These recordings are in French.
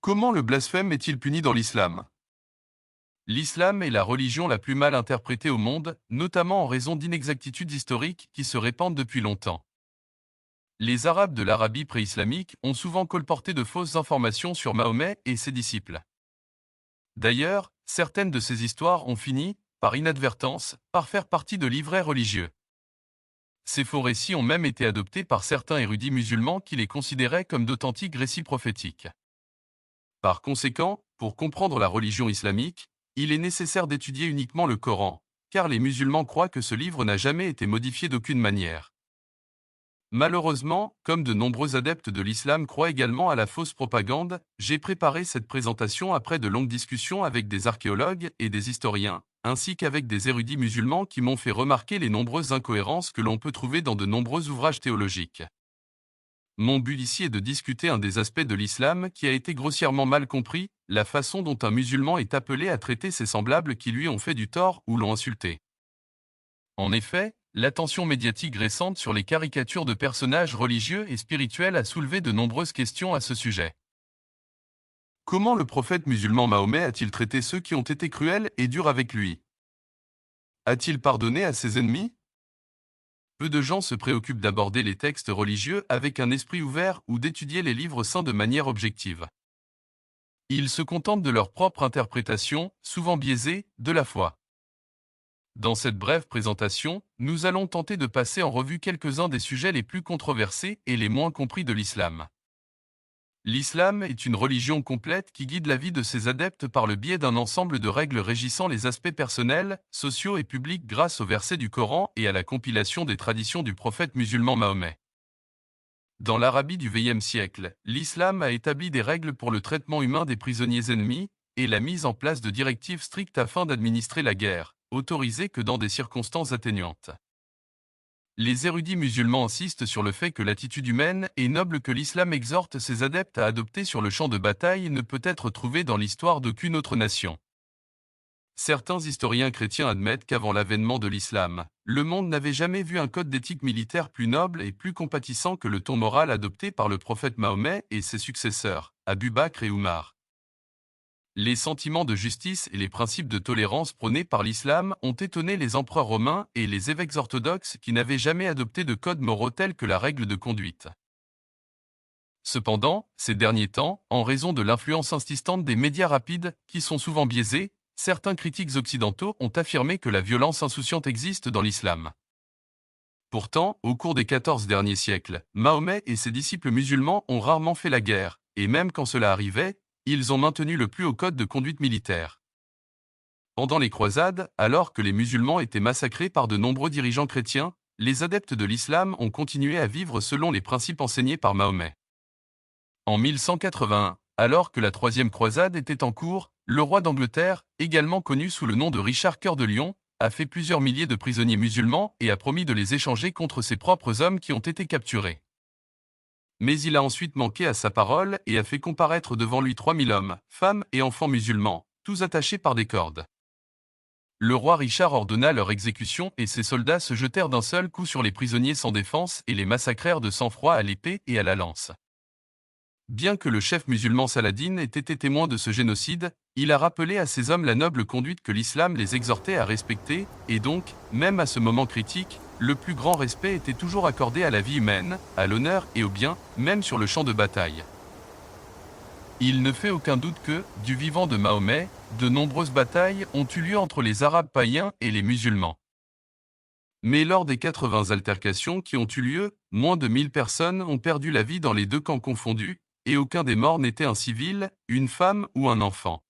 Comment le blasphème est-il puni dans l'islam? L'islam est la religion la plus mal interprétée au monde, notamment en raison d'inexactitudes historiques qui se répandent depuis longtemps. Les Arabes de l'Arabie pré-islamique ont souvent colporté de fausses informations sur Mahomet et ses disciples. D'ailleurs, certaines de ces histoires ont fini, par inadvertance, par faire partie de livrets religieux. Ces faux récits ont même été adoptés par certains érudits musulmans qui les considéraient comme d'authentiques récits prophétiques. Par conséquent, pour comprendre la religion islamique, il est nécessaire d'étudier uniquement le Coran, car les musulmans croient que ce livre n'a jamais été modifié d'aucune manière. Malheureusement, comme de nombreux adeptes de l'islam croient également à la fausse propagande, j'ai préparé cette présentation après de longues discussions avec des archéologues et des historiens, ainsi qu'avec des érudits musulmans qui m'ont fait remarquer les nombreuses incohérences que l'on peut trouver dans de nombreux ouvrages théologiques. Mon but ici est de discuter un des aspects de l'islam qui a été grossièrement mal compris, la façon dont un musulman est appelé à traiter ses semblables qui lui ont fait du tort ou l'ont insulté. En effet, l'attention médiatique récente sur les caricatures de personnages religieux et spirituels a soulevé de nombreuses questions à ce sujet. Comment le prophète musulman Mahomet a-t-il traité ceux qui ont été cruels et durs avec lui? A-t-il pardonné à ses ennemis? Peu de gens se préoccupent d'aborder les textes religieux avec un esprit ouvert ou d'étudier les livres saints de manière objective. Ils se contentent de leur propre interprétation, souvent biaisée, de la foi. Dans cette brève présentation, nous allons tenter de passer en revue quelques-uns des sujets les plus controversés et les moins compris de l'islam. L'islam est une religion complète qui guide la vie de ses adeptes par le biais d'un ensemble de règles régissant les aspects personnels, sociaux et publics grâce aux versets du Coran et à la compilation des traditions du prophète musulman Mahomet. Dans l'Arabie du XXe siècle, l'islam a établi des règles pour le traitement humain des prisonniers ennemis et la mise en place de directives strictes afin d'administrer la guerre, autorisée que dans des circonstances atténuantes. Les érudits musulmans insistent sur le fait que l'attitude humaine et noble que l'islam exhorte ses adeptes à adopter sur le champ de bataille ne peut être trouvée dans l'histoire d'aucune autre nation. Certains historiens chrétiens admettent qu'avant l'avènement de l'islam, le monde n'avait jamais vu un code d'éthique militaire plus noble et plus compatissant que le ton moral adopté par le prophète Mahomet et ses successeurs, Abu Bakr et Oumar. Les sentiments de justice et les principes de tolérance prônés par l'islam ont étonné les empereurs romains et les évêques orthodoxes qui n'avaient jamais adopté de code moraux tels que la règle de conduite. Cependant, ces derniers temps, en raison de l'influence insistante des médias rapides, qui sont souvent biaisés, certains critiques occidentaux ont affirmé que la violence insouciante existe dans l'islam. Pourtant, au cours des 14 derniers siècles, Mahomet et ses disciples musulmans ont rarement fait la guerre, et même quand cela arrivait, ils ont maintenu le plus haut code de conduite militaire. Pendant les croisades, alors que les musulmans étaient massacrés par de nombreux dirigeants chrétiens, les adeptes de l'islam ont continué à vivre selon les principes enseignés par Mahomet. En 1181, alors que la troisième croisade était en cours, le roi d'Angleterre, également connu sous le nom de Richard Cœur de Lion, a fait plusieurs milliers de prisonniers musulmans et a promis de les échanger contre ses propres hommes qui ont été capturés. Mais il a ensuite manqué à sa parole et a fait comparaître devant lui 3000 hommes, femmes et enfants musulmans, tous attachés par des cordes. Le roi Richard ordonna leur exécution et ses soldats se jetèrent d'un seul coup sur les prisonniers sans défense et les massacrèrent de sang-froid à l'épée et à la lance. Bien que le chef musulman Saladin ait été témoin de ce génocide, il a rappelé à ces hommes la noble conduite que l'islam les exhortait à respecter, et donc, même à ce moment critique, le plus grand respect était toujours accordé à la vie humaine, à l'honneur et au bien, même sur le champ de bataille. Il ne fait aucun doute que, du vivant de Mahomet, de nombreuses batailles ont eu lieu entre les Arabes païens et les musulmans. Mais lors des 80 altercations qui ont eu lieu, moins de 1000 personnes ont perdu la vie dans les deux camps confondus, et aucun des morts n'était un civil, une femme ou un enfant.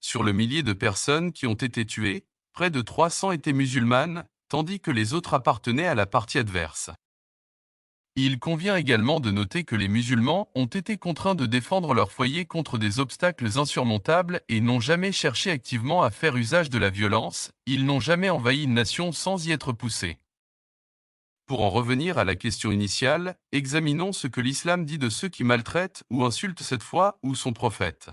Sur le millier de personnes qui ont été tuées, près de 300 étaient musulmanes, tandis que les autres appartenaient à la partie adverse. Il convient également de noter que les musulmans ont été contraints de défendre leur foyer contre des obstacles insurmontables et n'ont jamais cherché activement à faire usage de la violence, ils n'ont jamais envahi une nation sans y être poussés. Pour en revenir à la question initiale, examinons ce que l'islam dit de ceux qui maltraitent ou insultent cette foi ou son prophète.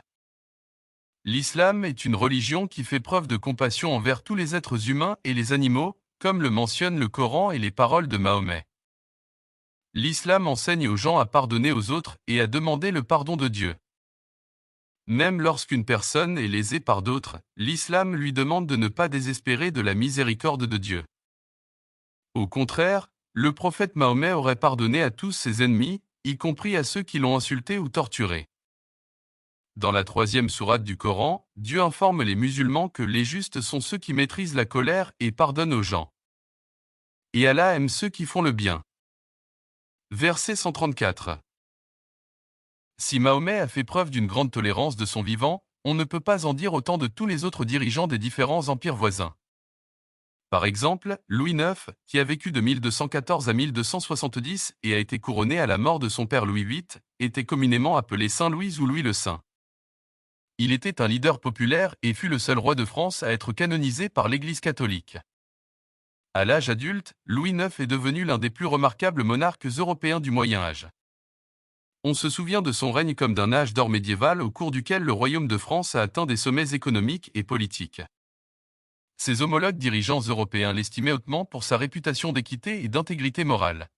L'islam est une religion qui fait preuve de compassion envers tous les êtres humains et les animaux, comme le mentionnent le Coran et les paroles de Mahomet. L'islam enseigne aux gens à pardonner aux autres et à demander le pardon de Dieu. Même lorsqu'une personne est lésée par d'autres, l'islam lui demande de ne pas désespérer de la miséricorde de Dieu. Au contraire, le prophète Mahomet aurait pardonné à tous ses ennemis, y compris à ceux qui l'ont insulté ou torturé. Dans la 3e sourate du Coran, Dieu informe les musulmans que les justes sont ceux qui maîtrisent la colère et pardonnent aux gens. Et Allah aime ceux qui font le bien. Verset 134. Si Mahomet a fait preuve d'une grande tolérance de son vivant, on ne peut pas en dire autant de tous les autres dirigeants des différents empires voisins. Par exemple, Louis IX, qui a vécu de 1214 à 1270 et a été couronné à la mort de son père Louis VIII, était communément appelé Saint Louis ou Louis le Saint. Il était un leader populaire et fut le seul roi de France à être canonisé par l'Église catholique. À l'âge adulte, Louis IX est devenu l'un des plus remarquables monarques européens du Moyen Âge. On se souvient de son règne comme d'un âge d'or médiéval au cours duquel le royaume de France a atteint des sommets économiques et politiques. Ses homologues dirigeants européens l'estimaient hautement pour sa réputation d'équité et d'intégrité morale.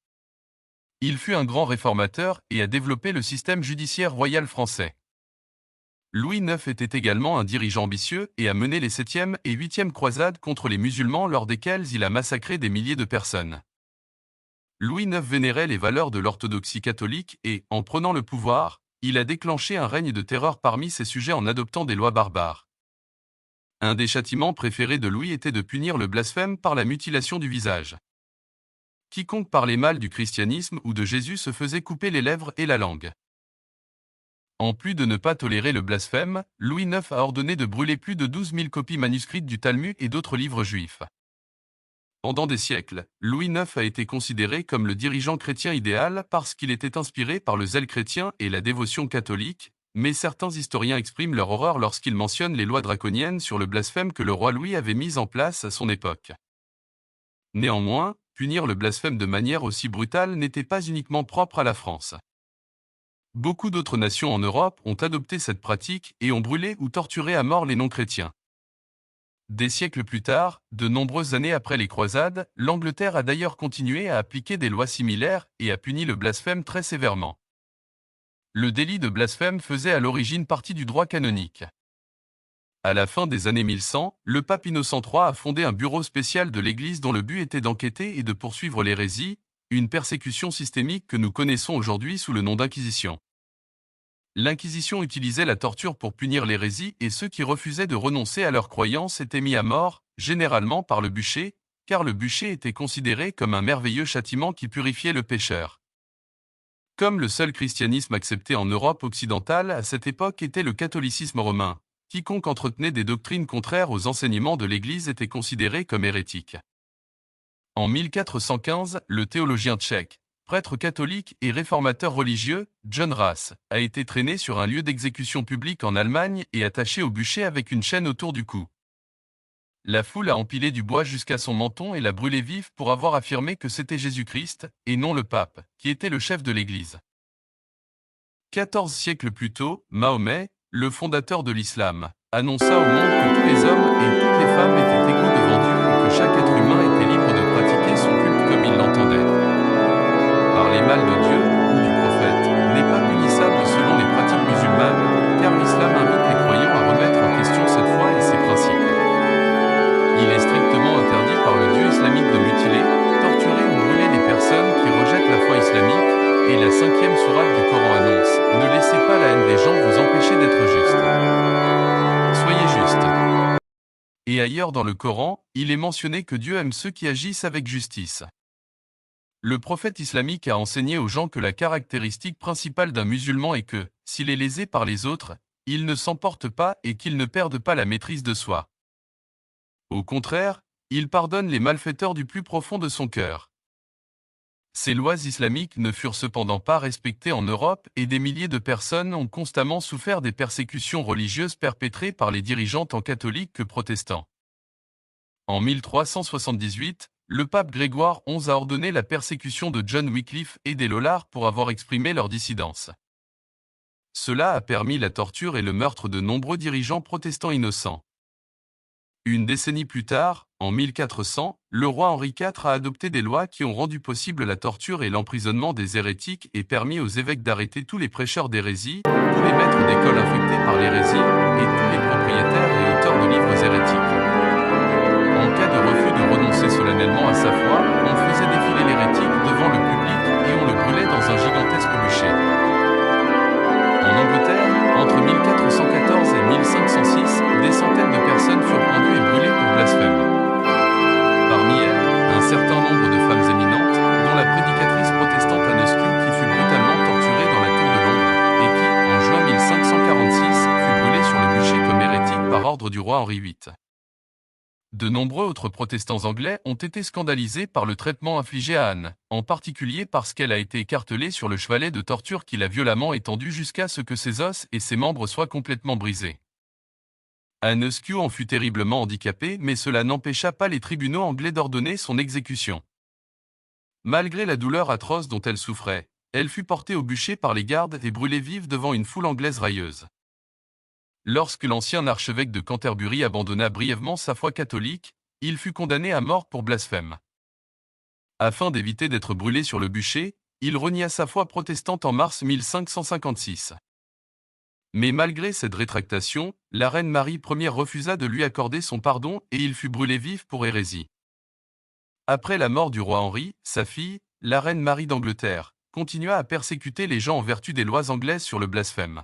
Il fut un grand réformateur et a développé le système judiciaire royal français. Louis IX était également un dirigeant ambitieux et a mené les 7e et 8e croisades contre les musulmans lors desquelles il a massacré des milliers de personnes. Louis IX vénérait les valeurs de l'orthodoxie catholique et, en prenant le pouvoir, il a déclenché un règne de terreur parmi ses sujets en adoptant des lois barbares. Un des châtiments préférés de Louis était de punir le blasphème par la mutilation du visage. Quiconque parlait mal du christianisme ou de Jésus se faisait couper les lèvres et la langue. En plus de ne pas tolérer le blasphème, Louis IX a ordonné de brûler plus de 12 000 copies manuscrites du Talmud et d'autres livres juifs. Pendant des siècles, Louis IX a été considéré comme le dirigeant chrétien idéal parce qu'il était inspiré par le zèle chrétien et la dévotion catholique, mais certains historiens expriment leur horreur lorsqu'ils mentionnent les lois draconiennes sur le blasphème que le roi Louis avait mises en place à son époque. Néanmoins, punir le blasphème de manière aussi brutale n'était pas uniquement propre à la France. Beaucoup d'autres nations en Europe ont adopté cette pratique et ont brûlé ou torturé à mort les non-chrétiens. Des siècles plus tard, de nombreuses années après les croisades, l'Angleterre a d'ailleurs continué à appliquer des lois similaires et a puni le blasphème très sévèrement. Le délit de blasphème faisait à l'origine partie du droit canonique. À la fin des années 1100, le pape Innocent III a fondé un bureau spécial de l'Église dont le but était d'enquêter et de poursuivre l'hérésie, une persécution systémique que nous connaissons aujourd'hui sous le nom d'inquisition. L'Inquisition utilisait la torture pour punir l'hérésie et ceux qui refusaient de renoncer à leurs croyances étaient mis à mort, généralement par le bûcher, car le bûcher était considéré comme un merveilleux châtiment qui purifiait le pécheur. Comme le seul christianisme accepté en Europe occidentale à cette époque était le catholicisme romain, quiconque entretenait des doctrines contraires aux enseignements de l'Église était considéré comme hérétique. En 1415, le théologien tchèque, prêtre catholique et réformateur religieux, John Ras, a été traîné sur un lieu d'exécution publique en Allemagne et attaché au bûcher avec une chaîne autour du cou. La foule a empilé du bois jusqu'à son menton et l'a brûlé vif pour avoir affirmé que c'était Jésus-Christ, et non le pape, qui était le chef de l'Église. 14 siècles plus tôt, Mahomet, le fondateur de l'islam, annonça au monde que tous les hommes et toutes les femmes étaient égaux devant Dieu et que chaque être humain était libre de pratiquer son culte comme il l'entendait. Parler mal de Dieu ou du prophète n'est pas punissable selon les pratiques musulmanes, car l'islam invite les croyants à remettre en question cette foi et ses principes. Il est strictement interdit par le Dieu islamique de mutiler, torturer ou brûler les personnes qui rejettent la foi islamique, et la 5e sourate du Coran annonce « Ne laissez pas la haine des gens vous empêcher d'être juste. Soyez juste. » Et ailleurs dans le Coran, il est mentionné que Dieu aime ceux qui agissent avec justice. Le prophète islamique a enseigné aux gens que la caractéristique principale d'un musulman est que, s'il est lésé par les autres, il ne s'emporte pas et qu'il ne perde pas la maîtrise de soi. Au contraire, il pardonne les malfaiteurs du plus profond de son cœur. Ces lois islamiques ne furent cependant pas respectées en Europe et des milliers de personnes ont constamment souffert des persécutions religieuses perpétrées par les dirigeants tant catholiques que protestants. En 1378, le pape Grégoire XI a ordonné la persécution de John Wycliffe et des Lollards pour avoir exprimé leur dissidence. Cela a permis la torture et le meurtre de nombreux dirigeants protestants innocents. Une décennie plus tard, en 1400, le roi Henri IV a adopté des lois qui ont rendu possible la torture et l'emprisonnement des hérétiques et permis aux évêques d'arrêter tous les prêcheurs d'hérésie, tous les maîtres d'école infectés par l'hérésie l'ordre du roi Henri VIII. De nombreux autres protestants anglais ont été scandalisés par le traitement infligé à Anne, en particulier parce qu'elle a été écartelée sur le chevalet de torture qu'il a violemment étendu jusqu'à ce que ses os et ses membres soient complètement brisés. Anne Askew en fut terriblement handicapée, mais cela n'empêcha pas les tribunaux anglais d'ordonner son exécution. Malgré la douleur atroce dont elle souffrait, elle fut portée au bûcher par les gardes et brûlée vive devant une foule anglaise railleuse. Lorsque l'ancien archevêque de Canterbury abandonna brièvement sa foi catholique, il fut condamné à mort pour blasphème. Afin d'éviter d'être brûlé sur le bûcher, il renia sa foi protestante en mars 1556. Mais malgré cette rétractation, la reine Marie Ier refusa de lui accorder son pardon et il fut brûlé vif pour hérésie. Après la mort du roi Henri, sa fille, la reine Marie d'Angleterre, continua à persécuter les gens en vertu des lois anglaises sur le blasphème.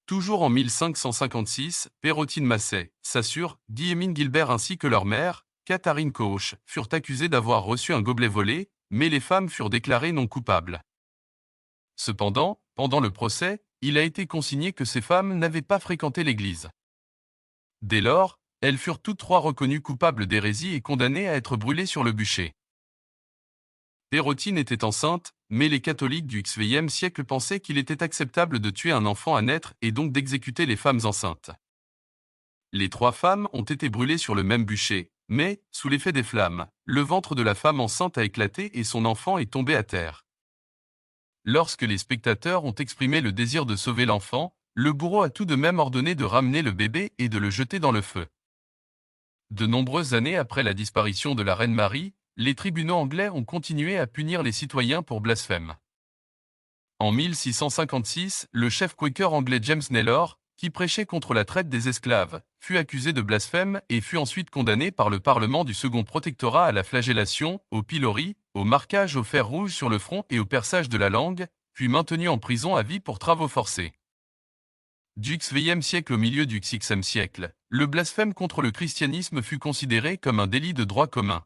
Toujours en 1556, Perrotine Massey, sa sœur, Guillemine Gilbert ainsi que leur mère, Catherine Coche, furent accusées d'avoir reçu un gobelet volé, mais les femmes furent déclarées non coupables. Cependant, pendant le procès, il a été consigné que ces femmes n'avaient pas fréquenté l'Église. Dès lors, elles furent toutes trois reconnues coupables d'hérésie et condamnées à être brûlées sur le bûcher. Perrotine était enceinte, mais les catholiques du XVe siècle pensaient qu'il était acceptable de tuer un enfant à naître et donc d'exécuter les femmes enceintes. Les trois femmes ont été brûlées sur le même bûcher, mais, sous l'effet des flammes, le ventre de la femme enceinte a éclaté et son enfant est tombé à terre. Lorsque les spectateurs ont exprimé le désir de sauver l'enfant, le bourreau a tout de même ordonné de ramener le bébé et de le jeter dans le feu. De nombreuses années après la disparition de la reine Marie, les tribunaux anglais ont continué à punir les citoyens pour blasphème. En 1656, le chef quaker anglais James Naylor, qui prêchait contre la traite des esclaves, fut accusé de blasphème et fut ensuite condamné par le Parlement du Second Protectorat à la flagellation, au pilori, au marquage au fer rouge sur le front et au perçage de la langue, puis maintenu en prison à vie pour travaux forcés. Du XVe siècle au milieu du XVIe siècle, le blasphème contre le christianisme fut considéré comme un délit de droit commun.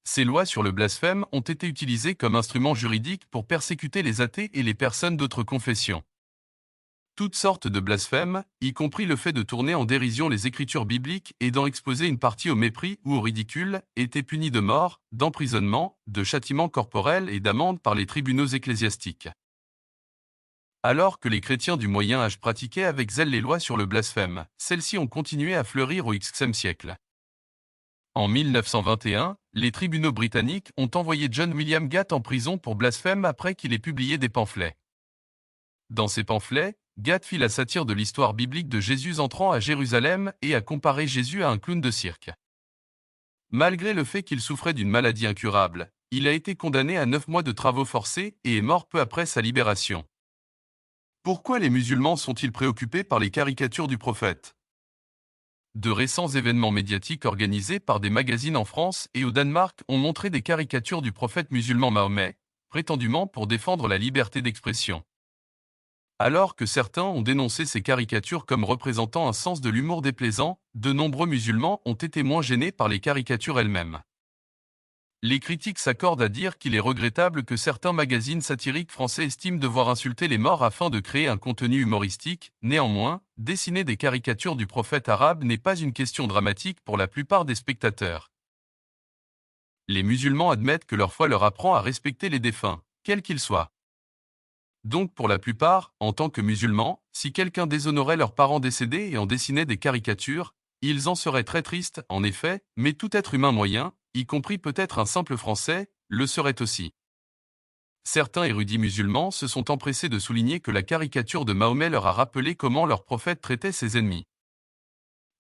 Ces lois sur le blasphème ont été utilisées comme instrument juridique pour persécuter les athées et les personnes d'autres confessions. Toutes sortes de blasphèmes, y compris le fait de tourner en dérision les écritures bibliques et d'en exposer une partie au mépris ou au ridicule, étaient punis de mort, d'emprisonnement, de châtiment corporel et d'amende par les tribunaux ecclésiastiques. Alors que les chrétiens du Moyen Âge pratiquaient avec zèle les lois sur le blasphème, celles-ci ont continué à fleurir au XVe siècle. En 1921, les tribunaux britanniques ont envoyé John William Gatt en prison pour blasphème après qu'il ait publié des pamphlets. Dans ces pamphlets, Gatt fit la satire de l'histoire biblique de Jésus entrant à Jérusalem et a comparé Jésus à un clown de cirque. Malgré le fait qu'il souffrait d'une maladie incurable, il a été condamné à 9 mois de travaux forcés et est mort peu après sa libération. Pourquoi les musulmans sont-ils préoccupés par les caricatures du prophète ? De récents événements médiatiques organisés par des magazines en France et au Danemark ont montré des caricatures du prophète musulman Mahomet, prétendument pour défendre la liberté d'expression. Alors que certains ont dénoncé ces caricatures comme représentant un sens de l'humour déplaisant, de nombreux musulmans ont été moins gênés par les caricatures elles-mêmes. Les critiques s'accordent à dire qu'il est regrettable que certains magazines satiriques français estiment devoir insulter les morts afin de créer un contenu humoristique. Néanmoins, dessiner des caricatures du prophète arabe n'est pas une question dramatique pour la plupart des spectateurs. Les musulmans admettent que leur foi leur apprend à respecter les défunts, quels qu'ils soient. Donc pour la plupart, en tant que musulmans, si quelqu'un déshonorait leurs parents décédés et en dessinait des caricatures, ils en seraient très tristes, en effet, mais tout être humain moyen, y compris peut-être un simple Français, le serait aussi. Certains érudits musulmans se sont empressés de souligner que la caricature de Mahomet leur a rappelé comment leur prophète traitait ses ennemis.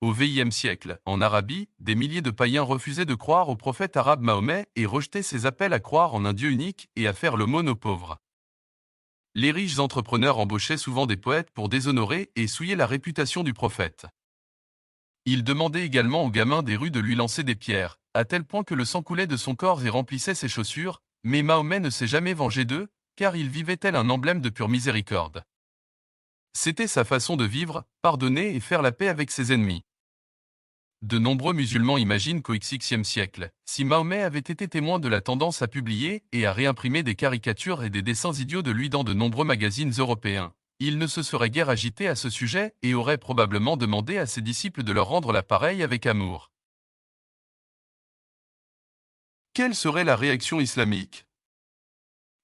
Au XXe siècle, en Arabie, des milliers de païens refusaient de croire au prophète arabe Mahomet et rejetaient ses appels à croire en un Dieu unique et à faire l'aumône aux pauvres. Les riches entrepreneurs embauchaient souvent des poètes pour déshonorer et souiller la réputation du prophète. Ils demandaient également aux gamins des rues de lui lancer des pierres, à tel point que le sang coulait de son corps et remplissait ses chaussures, mais Mahomet ne s'est jamais vengé d'eux, car il vivait tel un emblème de pure miséricorde. C'était sa façon de vivre, pardonner et faire la paix avec ses ennemis. De nombreux musulmans imaginent qu'au XVe siècle, si Mahomet avait été témoin de la tendance à publier et à réimprimer des caricatures et des dessins idiots de lui dans de nombreux magazines européens, il ne se serait guère agité à ce sujet et aurait probablement demandé à ses disciples de leur rendre l'appareil avec amour. Quelle serait la réaction islamique?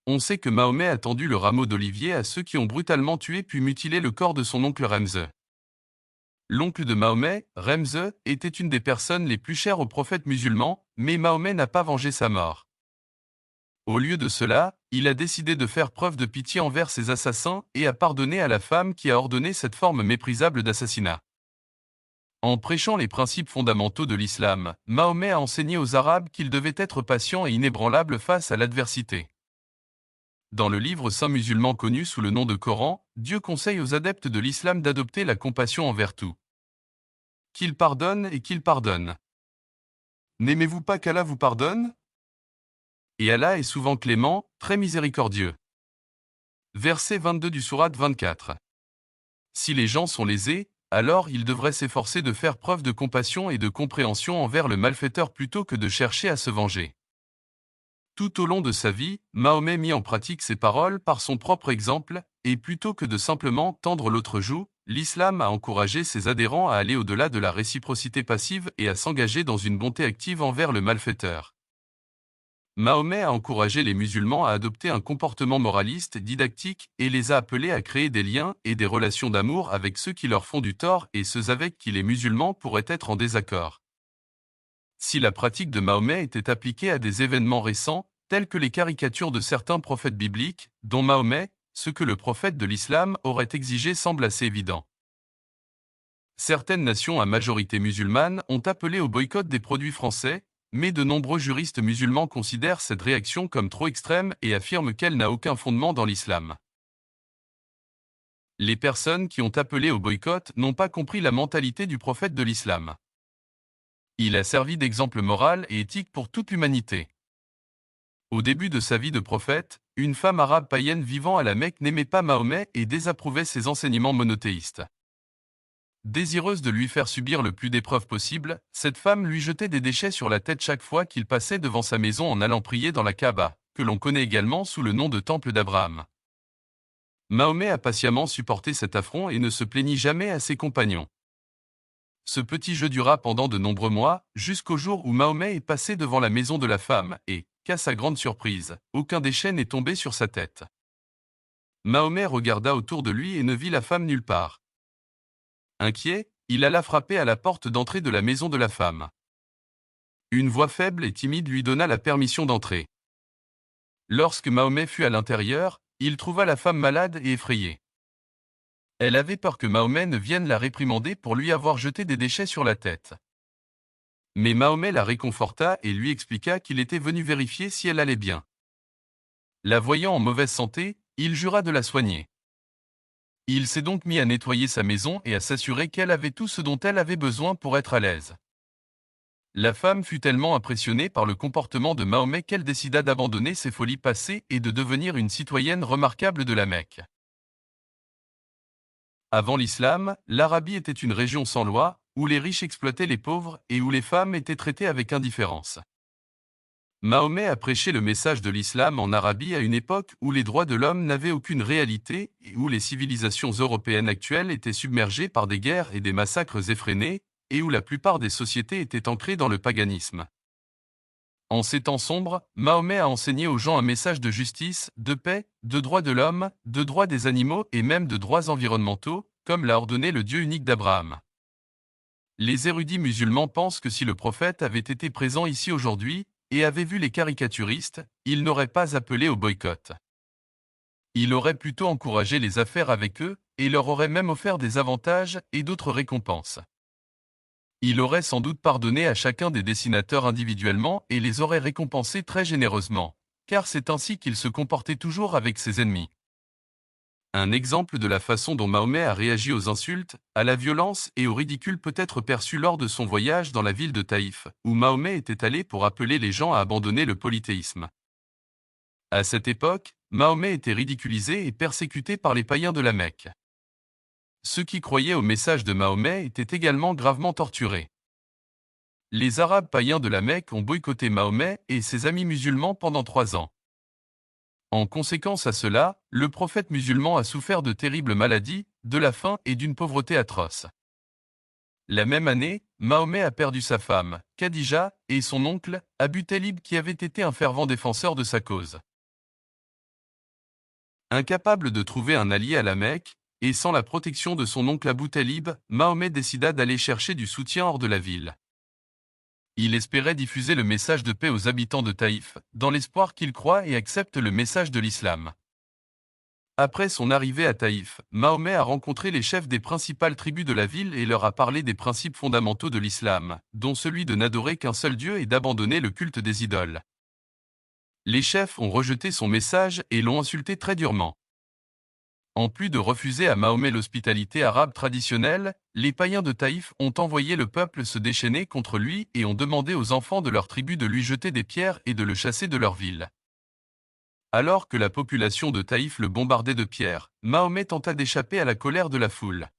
On sait que Mahomet a tendu le rameau d'olivier à ceux qui ont brutalement tué puis mutilé le corps de son oncle Remze. L'oncle de Mahomet, Remze, était une des personnes les plus chères au prophète musulman, mais Mahomet n'a pas vengé sa mort. Au lieu de cela, il a décidé de faire preuve de pitié envers ses assassins et a pardonné à la femme qui a ordonné cette forme méprisable d'assassinat. En prêchant les principes fondamentaux de l'islam, Mahomet a enseigné aux Arabes qu'ils devaient être patients et inébranlables face à l'adversité. Dans le livre saint musulman connu sous le nom de Coran, Dieu conseille aux adeptes de l'islam d'adopter la compassion envers tout. Qu'il pardonne et qu'il pardonne. N'aimez-vous pas qu'Allah vous pardonne? Et Allah est souvent clément, très miséricordieux. Verset 22 du sourate 24. Si les gens sont lésés, alors ils devraient s'efforcer de faire preuve de compassion et de compréhension envers le malfaiteur plutôt que de chercher à se venger. Tout au long de sa vie, Mahomet mit en pratique ces paroles par son propre exemple, et plutôt que de simplement tendre l'autre joue, l'islam a encouragé ses adhérents à aller au-delà de la réciprocité passive et à s'engager dans une bonté active envers le malfaiteur. Mahomet a encouragé les musulmans à adopter un comportement moraliste, didactique, et les a appelés à créer des liens et des relations d'amour avec ceux qui leur font du tort et ceux avec qui les musulmans pourraient être en désaccord. Si la pratique de Mahomet était appliquée à des événements récents, tels que les caricatures de certains prophètes bibliques, dont Mahomet, ce que le prophète de l'islam aurait exigé semble assez évident. Certaines nations à majorité musulmane ont appelé au boycott des produits français, mais de nombreux juristes musulmans considèrent cette réaction comme trop extrême et affirment qu'elle n'a aucun fondement dans l'islam. Les personnes qui ont appelé au boycott n'ont pas compris la mentalité du prophète de l'islam. Il a servi d'exemple moral et éthique pour toute l'humanité. Au début de sa vie de prophète, une femme arabe païenne vivant à la Mecque n'aimait pas Mahomet et désapprouvait ses enseignements monothéistes. Désireuse de lui faire subir le plus d'épreuves possible, cette femme lui jetait des déchets sur la tête chaque fois qu'il passait devant sa maison en allant prier dans la Kaaba, que l'on connaît également sous le nom de Temple d'Abraham. Mahomet a patiemment supporté cet affront et ne se plaignit jamais à ses compagnons. Ce petit jeu dura pendant de nombreux mois, jusqu'au jour où Mahomet est passé devant la maison de la femme et, qu'à sa grande surprise, aucun déchet n'est tombé sur sa tête. Mahomet regarda autour de lui et ne vit la femme nulle part. Inquiet, il alla frapper à la porte d'entrée de la maison de la femme. Une voix faible et timide lui donna la permission d'entrer. Lorsque Mahomet fut à l'intérieur, il trouva la femme malade et effrayée. Elle avait peur que Mahomet ne vienne la réprimander pour lui avoir jeté des déchets sur la tête. Mais Mahomet la réconforta et lui expliqua qu'il était venu vérifier si elle allait bien. La voyant en mauvaise santé, il jura de la soigner. Il s'est donc mis à nettoyer sa maison et à s'assurer qu'elle avait tout ce dont elle avait besoin pour être à l'aise. La femme fut tellement impressionnée par le comportement de Mahomet qu'elle décida d'abandonner ses folies passées et de devenir une citoyenne remarquable de la Mecque. Avant l'islam, l'Arabie était une région sans loi, où les riches exploitaient les pauvres et où les femmes étaient traitées avec indifférence. Mahomet a prêché le message de l'islam en Arabie à une époque où les droits de l'homme n'avaient aucune réalité et où les civilisations européennes actuelles étaient submergées par des guerres et des massacres effrénés, et où la plupart des sociétés étaient ancrées dans le paganisme. En ces temps sombres, Mahomet a enseigné aux gens un message de justice, de paix, de droits de l'homme, de droits des animaux et même de droits environnementaux, comme l'a ordonné le Dieu unique d'Abraham. Les érudits musulmans pensent que si le prophète avait été présent ici aujourd'hui, et avait vu les caricaturistes, il n'aurait pas appelé au boycott. Il aurait plutôt encouragé les affaires avec eux, et leur aurait même offert des avantages et d'autres récompenses. Il aurait sans doute pardonné à chacun des dessinateurs individuellement et les aurait récompensés très généreusement, car c'est ainsi qu'il se comportait toujours avec ses ennemis. Un exemple de la façon dont Mahomet a réagi aux insultes, à la violence et au ridicule peut être perçu lors de son voyage dans la ville de Taïf, où Mahomet était allé pour appeler les gens à abandonner le polythéisme. À cette époque, Mahomet était ridiculisé et persécuté par les païens de la Mecque. Ceux qui croyaient au message de Mahomet étaient également gravement torturés. Les Arabes païens de la Mecque ont boycotté Mahomet et ses amis musulmans pendant 3 ans. En conséquence à cela, le prophète musulman a souffert de terribles maladies, de la faim et d'une pauvreté atroce. La même année, Mahomet a perdu sa femme, Khadija, et son oncle, Abu Talib qui avait été un fervent défenseur de sa cause. Incapable de trouver un allié à la Mecque, et sans la protection de son oncle Abu Talib, Mahomet décida d'aller chercher du soutien hors de la ville. Il espérait diffuser le message de paix aux habitants de Taïf, dans l'espoir qu'ils croient et acceptent le message de l'islam. Après son arrivée à Taïf, Mahomet a rencontré les chefs des principales tribus de la ville et leur a parlé des principes fondamentaux de l'islam, dont celui de n'adorer qu'un seul Dieu et d'abandonner le culte des idoles. Les chefs ont rejeté son message et l'ont insulté très durement. En plus de refuser à Mahomet l'hospitalité arabe traditionnelle, les païens de Taïf ont envoyé le peuple se déchaîner contre lui et ont demandé aux enfants de leur tribu de lui jeter des pierres et de le chasser de leur ville. Alors que la population de Taïf le bombardait de pierres, Mahomet tenta d'échapper à la colère de la foule.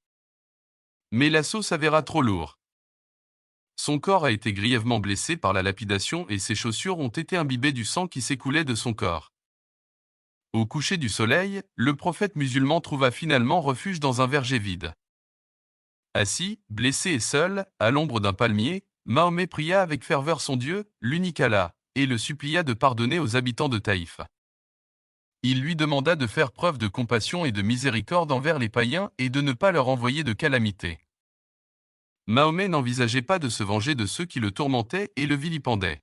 Mais l'assaut s'avéra trop lourd. Son corps a été grièvement blessé par la lapidation et ses chaussures ont été imbibées du sang qui s'écoulait de son corps. Au coucher du soleil, le prophète musulman trouva finalement refuge dans un verger vide. Assis, blessé et seul, à l'ombre d'un palmier, Mahomet pria avec ferveur son Dieu, l'unique Allah, et le supplia de pardonner aux habitants de Taïf. Il lui demanda de faire preuve de compassion et de miséricorde envers les païens et de ne pas leur envoyer de calamités. Mahomet n'envisageait pas de se venger de ceux qui le tourmentaient et le vilipendaient.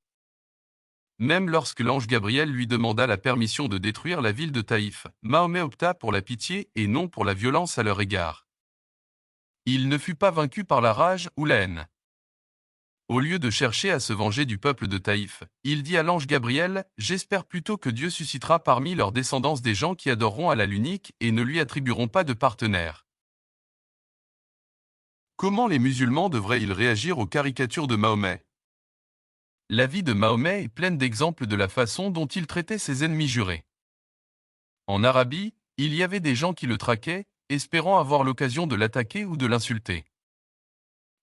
Même lorsque l'ange Gabriel lui demanda la permission de détruire la ville de Taïf, Mahomet opta pour la pitié et non pour la violence à leur égard. Il ne fut pas vaincu par la rage ou la haine. Au lieu de chercher à se venger du peuple de Taïf, il dit à l'ange Gabriel, « J'espère plutôt que Dieu suscitera parmi leur descendance des gens qui adoreront Allah l'unique et ne lui attribueront pas de partenaire. » Comment les musulmans devraient-ils réagir aux caricatures de Mahomet? La vie de Mahomet est pleine d'exemples de la façon dont il traitait ses ennemis jurés. En Arabie, il y avait des gens qui le traquaient, espérant avoir l'occasion de l'attaquer ou de l'insulter.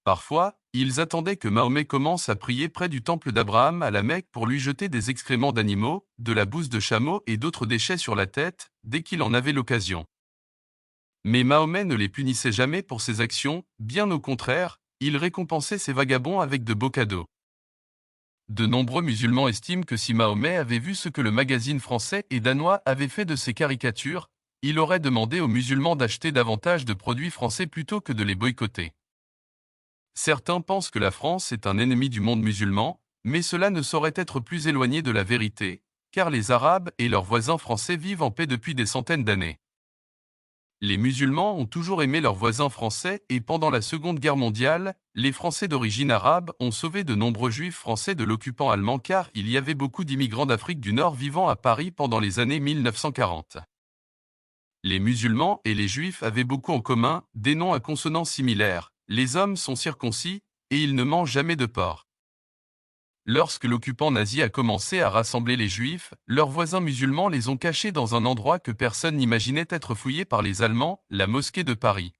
Parfois, ils attendaient que Mahomet commence à prier près du temple d'Abraham à la Mecque pour lui jeter des excréments d'animaux, de la bouse de chameau et d'autres déchets sur la tête, dès qu'il en avait l'occasion. Mais Mahomet ne les punissait jamais pour ses actions, bien au contraire, il récompensait ces vagabonds avec de beaux cadeaux. De nombreux musulmans estiment que si Mahomet avait vu ce que le magazine français et danois avait fait de ces caricatures, il aurait demandé aux musulmans d'acheter davantage de produits français plutôt que de les boycotter. Certains pensent que la France est un ennemi du monde musulman, mais cela ne saurait être plus éloigné de la vérité, car les Arabes et leurs voisins français vivent en paix depuis des centaines d'années. Les musulmans ont toujours aimé leurs voisins français et pendant la Seconde Guerre mondiale, les Français d'origine arabe ont sauvé de nombreux juifs français de l'occupant allemand car il y avait beaucoup d'immigrants d'Afrique du Nord vivant à Paris pendant les années 1940. Les musulmans et les juifs avaient beaucoup en commun, des noms à consonance similaires. Les hommes sont circoncis, et ils ne mangent jamais de porc. Lorsque l'occupant nazi a commencé à rassembler les juifs, leurs voisins musulmans les ont cachés dans un endroit que personne n'imaginait être fouillé par les Allemands, la mosquée de Paris.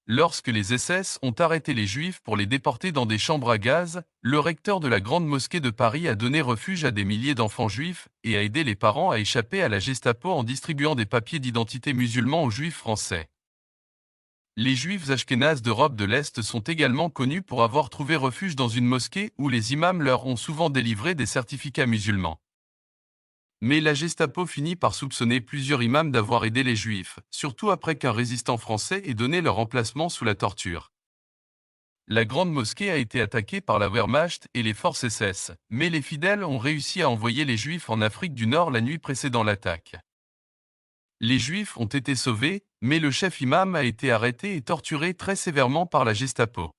Lorsque les SS ont arrêté les juifs pour les déporter dans des chambres à gaz, le recteur de la grande mosquée de Paris a donné refuge à des milliers d'enfants juifs et a aidé les parents à échapper à la Gestapo en distribuant des papiers d'identité musulmans aux juifs français. Les juifs ashkénazes d'Europe de l'Est sont également connus pour avoir trouvé refuge dans une mosquée où les imams leur ont souvent délivré des certificats musulmans. Mais la Gestapo finit par soupçonner plusieurs imams d'avoir aidé les juifs, surtout après qu'un résistant français ait donné leur emplacement sous la torture. La grande mosquée a été attaquée par la Wehrmacht et les forces SS, mais les fidèles ont réussi à envoyer les juifs en Afrique du Nord la nuit précédant l'attaque. Les Juifs ont été sauvés, mais le chef imam a été arrêté et torturé très sévèrement par la Gestapo.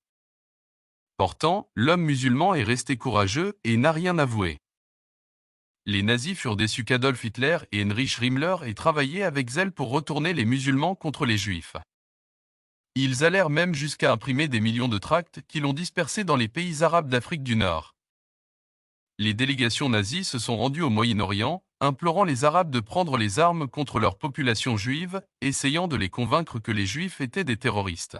Pourtant, l'homme musulman est resté courageux et n'a rien avoué. Les nazis furent déçus qu'Adolf Hitler et Heinrich Himmler aient travaillé avec zèle pour retourner les musulmans contre les Juifs. Ils allèrent même jusqu'à imprimer des millions de tracts qui l'ont dispersé dans les pays arabes d'Afrique du Nord. Les délégations nazies se sont rendues au Moyen-Orient, implorant les Arabes de prendre les armes contre leur population juive, essayant de les convaincre que les Juifs étaient des terroristes.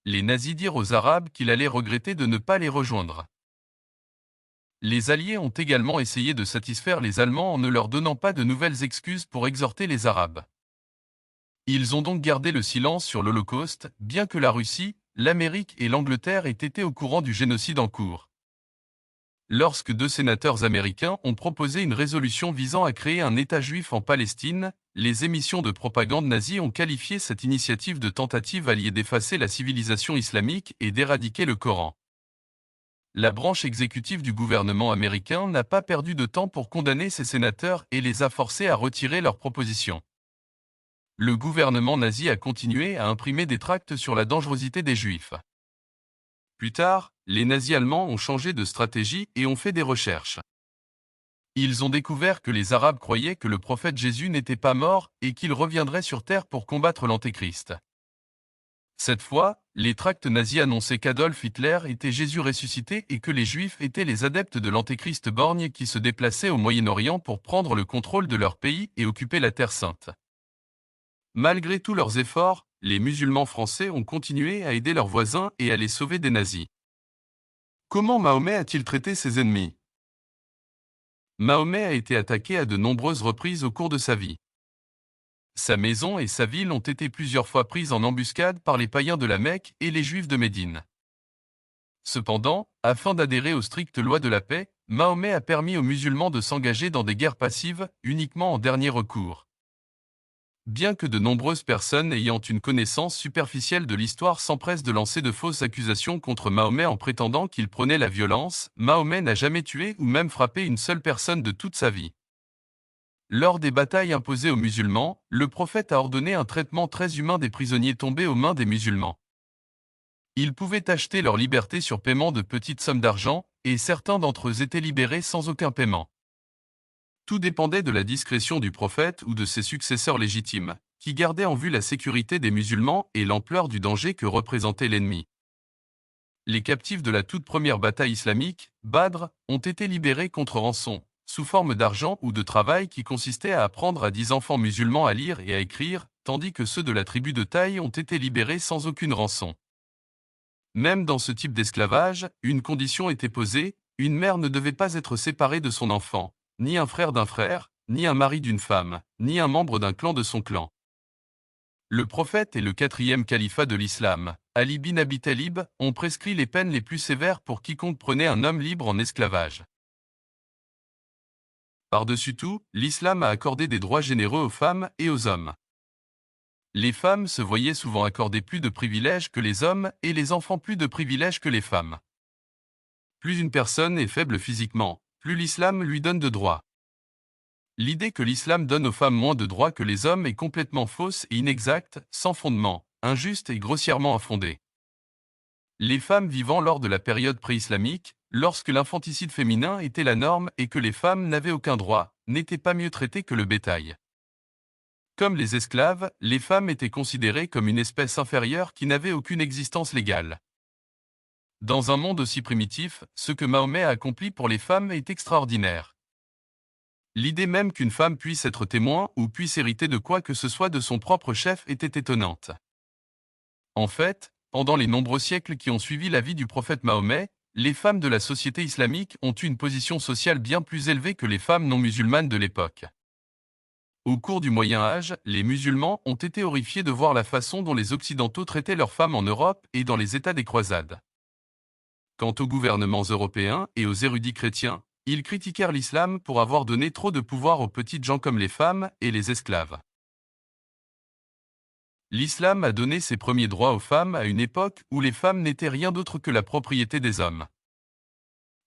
Les nazis dirent aux Arabes qu'il allait regretter de ne pas les rejoindre. Les Alliés ont également essayé de satisfaire les Allemands en ne leur donnant pas de nouvelles excuses pour exhorter les Arabes. Ils ont donc gardé le silence sur l'Holocauste, bien que la Russie, l'Amérique et l'Angleterre aient été au courant du génocide en cours. Lorsque 2 sénateurs américains ont proposé une résolution visant à créer un État juif en Palestine, les émissions de propagande nazie ont qualifié cette initiative de tentative alliée d'effacer la civilisation islamique et d'éradiquer le Coran. La branche exécutive du gouvernement américain n'a pas perdu de temps pour condamner ces sénateurs et les a forcés à retirer leurs propositions. Le gouvernement nazi a continué à imprimer des tracts sur la dangerosité des Juifs. Plus tard, les nazis allemands ont changé de stratégie et ont fait des recherches. Ils ont découvert que les Arabes croyaient que le prophète Jésus n'était pas mort et qu'il reviendrait sur terre pour combattre l'Antéchrist. Cette fois, les tracts nazis annonçaient qu'Adolf Hitler était Jésus ressuscité et que les Juifs étaient les adeptes de l'Antéchrist borgne qui se déplaçaient au Moyen-Orient pour prendre le contrôle de leur pays et occuper la Terre sainte. Malgré tous leurs efforts, les musulmans français ont continué à aider leurs voisins et à les sauver des nazis. Comment Mahomet a-t-il traité ses ennemis? Mahomet a été attaqué à de nombreuses reprises au cours de sa vie. Sa maison et sa ville ont été plusieurs fois prises en embuscade par les païens de la Mecque et les Juifs de Médine. Cependant, afin d'adhérer aux strictes lois de la paix, Mahomet a permis aux musulmans de s'engager dans des guerres passives, uniquement en dernier recours. Bien que de nombreuses personnes ayant une connaissance superficielle de l'histoire s'empressent de lancer de fausses accusations contre Mahomet en prétendant qu'il prônait la violence, Mahomet n'a jamais tué ou même frappé une seule personne de toute sa vie. Lors des batailles imposées aux musulmans, le prophète a ordonné un traitement très humain des prisonniers tombés aux mains des musulmans. Ils pouvaient acheter leur liberté sur paiement de petites sommes d'argent, et certains d'entre eux étaient libérés sans aucun paiement. Tout dépendait de la discrétion du prophète ou de ses successeurs légitimes, qui gardaient en vue la sécurité des musulmans et l'ampleur du danger que représentait l'ennemi. Les captifs de la toute première bataille islamique, Badr, ont été libérés contre rançon, sous forme d'argent ou de travail qui consistait à apprendre à 10 enfants musulmans à lire et à écrire, tandis que ceux de la tribu de Taï ont été libérés sans aucune rançon. Même dans ce type d'esclavage, une condition était posée, une mère ne devait pas être séparée de son enfant, ni un frère d'un frère, ni un mari d'une femme, ni un membre d'un clan de son clan. Le prophète et le 4e califat de l'islam, Ali bin Abi Talib, ont prescrit les peines les plus sévères pour quiconque prenait un homme libre en esclavage. Par-dessus tout, l'islam a accordé des droits généreux aux femmes et aux hommes. Les femmes se voyaient souvent accorder plus de privilèges que les hommes et les enfants plus de privilèges que les femmes. Plus une personne est faible physiquement, plus l'islam lui donne de droits. L'idée que l'islam donne aux femmes moins de droits que les hommes est complètement fausse et inexacte, sans fondement, injuste et grossièrement infondée. Les femmes vivant lors de la période pré-islamique, lorsque l'infanticide féminin était la norme et que les femmes n'avaient aucun droit, n'étaient pas mieux traitées que le bétail. Comme les esclaves, les femmes étaient considérées comme une espèce inférieure qui n'avait aucune existence légale. Dans un monde aussi primitif, ce que Mahomet a accompli pour les femmes est extraordinaire. L'idée même qu'une femme puisse être témoin ou puisse hériter de quoi que ce soit de son propre chef était étonnante. En fait, pendant les nombreux siècles qui ont suivi la vie du prophète Mahomet, les femmes de la société islamique ont eu une position sociale bien plus élevée que les femmes non musulmanes de l'époque. Au cours du Moyen Âge, les musulmans ont été horrifiés de voir la façon dont les Occidentaux traitaient leurs femmes en Europe et dans les États des croisades. Quant aux gouvernements européens et aux érudits chrétiens, ils critiquèrent l'islam pour avoir donné trop de pouvoir aux petites gens comme les femmes et les esclaves. L'islam a donné ses premiers droits aux femmes à une époque où les femmes n'étaient rien d'autre que la propriété des hommes.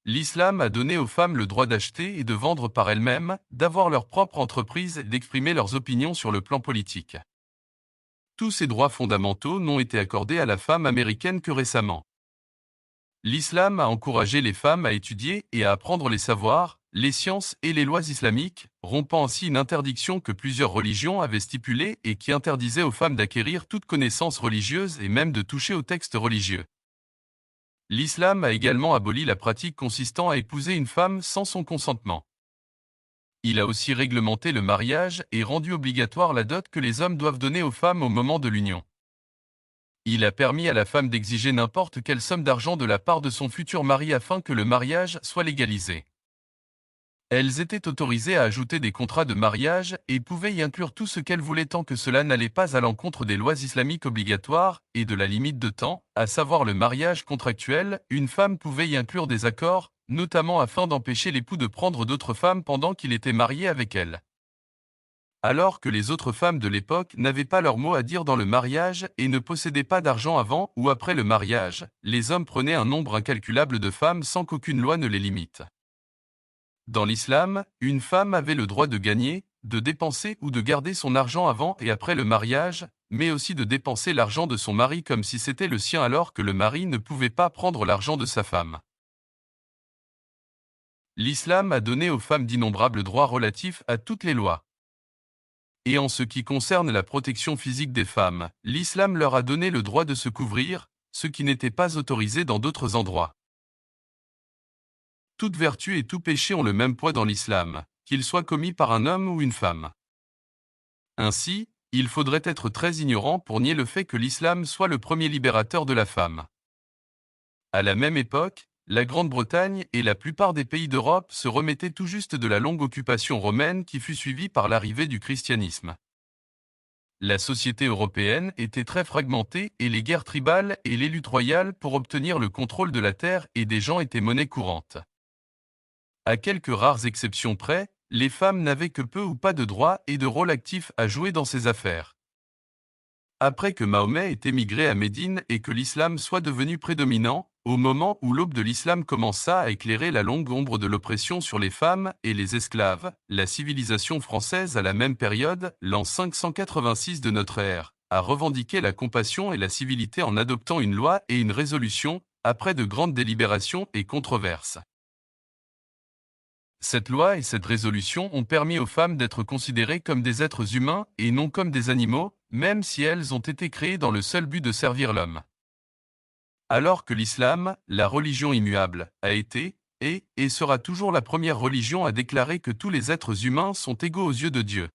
L'islam a donné aux femmes le droit d'acheter et de vendre par elles-mêmes, d'avoir leur propre entreprise et d'exprimer leurs opinions sur le plan politique. Tous ces droits fondamentaux n'ont été accordés à la femme américaine que récemment. L'islam a encouragé les femmes à étudier et à apprendre les savoirs, les sciences et les lois islamiques, rompant ainsi une interdiction que plusieurs religions avaient stipulée et qui interdisait aux femmes d'acquérir toute connaissance religieuse et même de toucher aux textes religieux. L'islam a également aboli la pratique consistant à épouser une femme sans son consentement. Il a aussi réglementé le mariage et rendu obligatoire la dot que les hommes doivent donner aux femmes au moment de l'union. Il a permis à la femme d'exiger n'importe quelle somme d'argent de la part de son futur mari afin que le mariage soit légalisé. Elles étaient autorisées à ajouter des contrats de mariage et pouvaient y inclure tout ce qu'elles voulaient tant que cela n'allait pas à l'encontre des lois islamiques obligatoires et de la limite de temps, à savoir le mariage contractuel. Une femme pouvait y inclure des accords, notamment afin d'empêcher l'époux de prendre d'autres femmes pendant qu'il était marié avec elle. Alors que les autres femmes de l'époque n'avaient pas leur mot à dire dans le mariage et ne possédaient pas d'argent avant ou après le mariage, les hommes prenaient un nombre incalculable de femmes sans qu'aucune loi ne les limite. Dans l'islam, une femme avait le droit de gagner, de dépenser ou de garder son argent avant et après le mariage, mais aussi de dépenser l'argent de son mari comme si c'était le sien alors que le mari ne pouvait pas prendre l'argent de sa femme. L'islam a donné aux femmes d'innombrables droits relatifs à toutes les lois. Et en ce qui concerne la protection physique des femmes, l'islam leur a donné le droit de se couvrir, ce qui n'était pas autorisé dans d'autres endroits. Toute vertu et tout péché ont le même poids dans l'islam, qu'il soit commis par un homme ou une femme. Ainsi, il faudrait être très ignorant pour nier le fait que l'islam soit le premier libérateur de la femme. À la même époque, la Grande-Bretagne et la plupart des pays d'Europe se remettaient tout juste de la longue occupation romaine qui fut suivie par l'arrivée du christianisme. La société européenne était très fragmentée et les guerres tribales et les luttes royales pour obtenir le contrôle de la terre et des gens étaient monnaie courante. À quelques rares exceptions près, les femmes n'avaient que peu ou pas de droits et de rôle actif à jouer dans ces affaires. Après que Mahomet ait émigré à Médine et que l'islam soit devenu prédominant, au moment où l'aube de l'islam commença à éclairer la longue ombre de l'oppression sur les femmes et les esclaves, la civilisation française à la même période, l'an 586 de notre ère, a revendiqué la compassion et la civilité en adoptant une loi et une résolution, après de grandes délibérations et controverses. Cette loi et cette résolution ont permis aux femmes d'être considérées comme des êtres humains et non comme des animaux, même si elles ont été créées dans le seul but de servir l'homme. Alors que l'islam, la religion immuable, a été, est et sera toujours la première religion à déclarer que tous les êtres humains sont égaux aux yeux de Dieu.